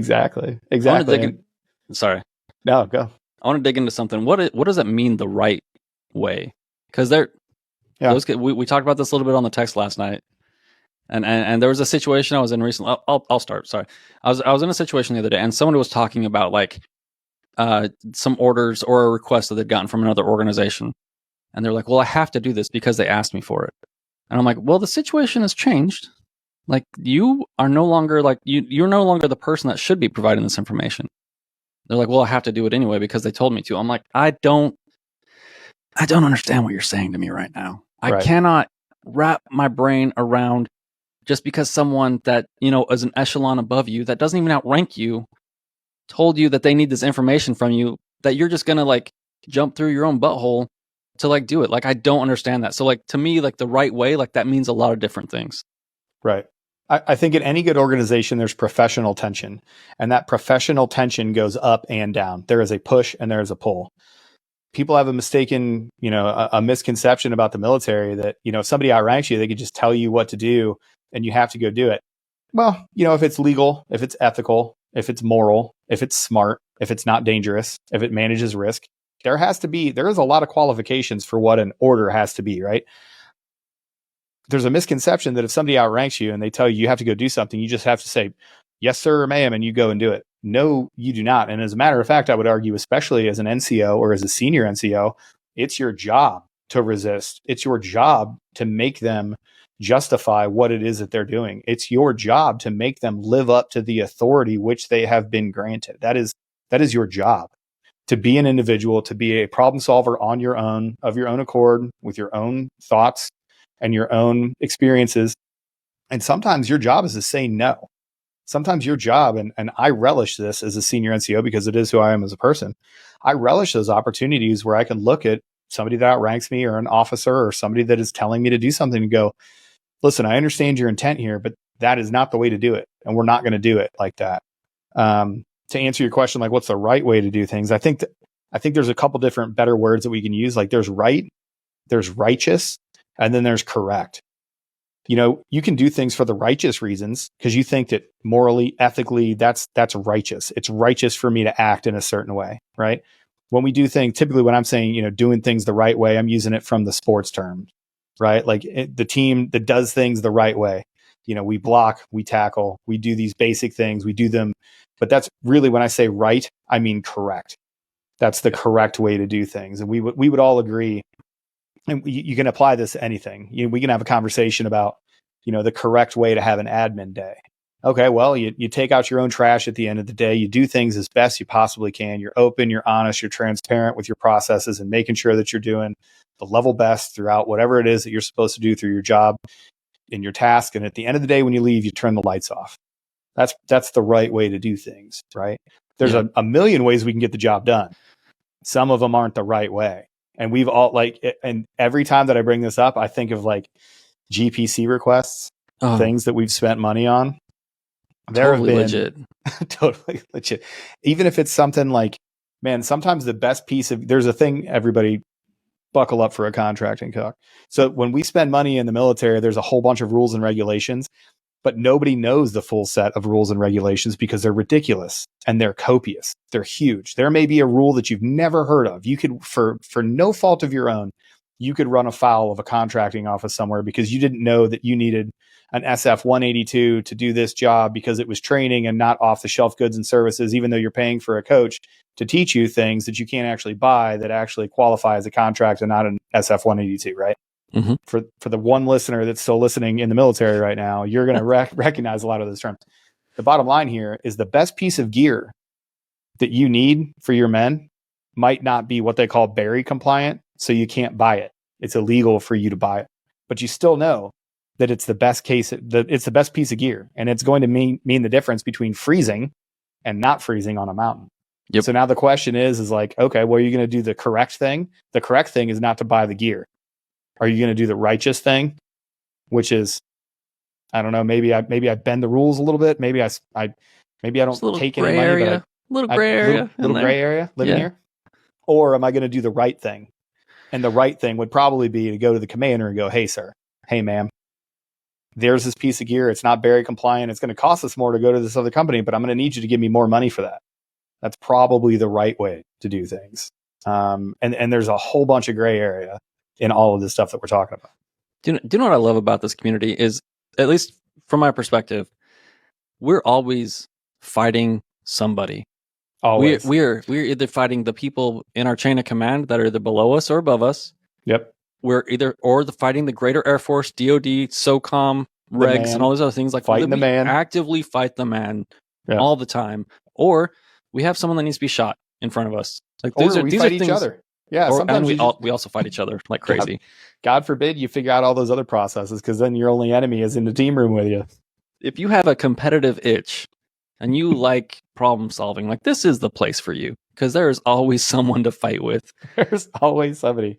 Exactly. I want to dig in. Sorry. No, go. I want to dig into something. What does that mean, the right way? Because we talked about this a little bit on the text last night, and there was a situation I was in recently. I'll start. Sorry, I was in a situation the other day, and someone was talking about like some orders or a request that they'd gotten from another organization, and they're like, "Well, I have to do this because they asked me for it," and I'm like, "Well, the situation has changed. Like you are no longer you're no longer the person that should be providing this information." They're like, "Well, I have to do it anyway because they told me to." I'm like, I don't understand what you're saying to me right now. I cannot wrap my brain around just because someone that, is an echelon above you that doesn't even outrank you told you that they need this information from you, that you're just going to like jump through your own butthole to like do it. Like, I don't understand that. So like, to me, like the right way, like that means a lot of different things. Right. I think in any good organization, there's professional tension, and that professional tension goes up and down. There is a push and there is a pull. People have a mistaken, a misconception about the military that, if somebody outranks you, they could just tell you what to do and you have to go do it. Well, if it's legal, if it's ethical, if it's moral, if it's smart, if it's not dangerous, if it manages risk, there is a lot of qualifications for what an order has to be, right? There's a misconception that if somebody outranks you and they tell you you have to go do something, you just have to say, yes, sir, or ma'am, and you go and do it. No, you do not. And as a matter of fact, I would argue, especially as an NCO or as a senior NCO, it's your job to resist. It's your job to make them justify what it is that they're doing. It's your job to make them live up to the authority which they have been granted. That is your job. To be an individual, to be a problem solver on your own, of your own accord, with your own thoughts and your own experiences. And sometimes your job is to say no. Sometimes your job, and I relish this as a senior NCO because it is who I am as a person. I relish those opportunities where I can look at somebody that outranks me or an officer or somebody that is telling me to do something and go, listen, I understand your intent here, but that is not the way to do it. And we're not going to do it like that. To answer your question, like what's the right way to do things? I think there's a couple different better words that we can use. Like there's right, there's righteous, and then there's correct. You can do things for the righteous reasons because you think that morally, ethically, that's righteous. It's righteous for me to act in a certain way, right? When we do things, typically when I'm saying, doing things the right way, I'm using it from the sports terms, right? Like the team that does things the right way. We block, we tackle, we do these basic things, we do them. But that's really, when I say right, I mean correct. That's the correct way to do things. And we would all agree. And you can apply this to anything. We can have a conversation about, the correct way to have an admin day. Okay, well, you take out your own trash at the end of the day. You do things as best you possibly can. You're open, you're honest, you're transparent with your processes and making sure that you're doing the level best throughout whatever it is that you're supposed to do through your job and your task. And at the end of the day, when you leave, you turn the lights off. That's the right way to do things, right? There's a million ways we can get the job done. Some of them aren't the right way. And we've all and every time that I bring this up, I think of like GPC requests, things that we've spent money on. Totally legit. Totally legit. Even if it's something like, man, sometimes the best there's a thing, everybody buckle up for a contracting talk. So when we spend money in the military, there's a whole bunch of rules and regulations, but nobody knows the full set of rules and regulations because they're ridiculous and they're copious. They're huge. There may be a rule that you've never heard of. You could, for no fault of your own, you could run afoul of a contracting office somewhere because you didn't know that you needed an SF 182 to do this job because it was training and not off the shelf goods and services, even though you're paying for a coach to teach you things that you can't actually buy that actually qualify as a contract and not an SF 182, right? Mm-hmm. For the one listener that's still listening in the military right now, you're going to recognize a lot of those terms. The bottom line here is the best piece of gear that you need for your men might not be what they call Berry compliant, so you can't buy it. It's illegal for you to buy it, but you still know that it's the best piece of gear, and it's going to mean the difference between freezing and not freezing on a mountain. Yep. So now the question is like, okay, well, are you going to do the correct thing? The correct thing is not to buy the gear. Are you going to do the righteous thing, which is, I don't know, maybe I bend the rules a little bit. Maybe I don't take any money, but little gray area living here. Or am I going to do the right thing? And the right thing would probably be to go to the commander and go, hey, sir, hey, ma'am, there's this piece of gear. It's not Berry compliant. It's going to cost us more to go to this other company, but I'm going to need you to give me more money for that. That's probably the right way to do things. And there's a whole bunch of gray area in all of this stuff that we're talking about. Do you know what I love about this community is, at least from my perspective, we're always fighting somebody. Always. We're either fighting the people in our chain of command that are either below us or above us. Yep. We're fighting the greater Air Force, DOD, SOCOM, regs, and all those other things. Like fighting the man. Actively fight the man all the time. Or we have someone that needs to be shot in front of us. Like these are fight each other. Yeah, sometimes we also fight each other like crazy. God forbid you figure out all those other processes, because then your only enemy is in the team room with you. If you have a competitive itch and you like problem solving, like this is the place for you, because there is always someone to fight with. There's always somebody.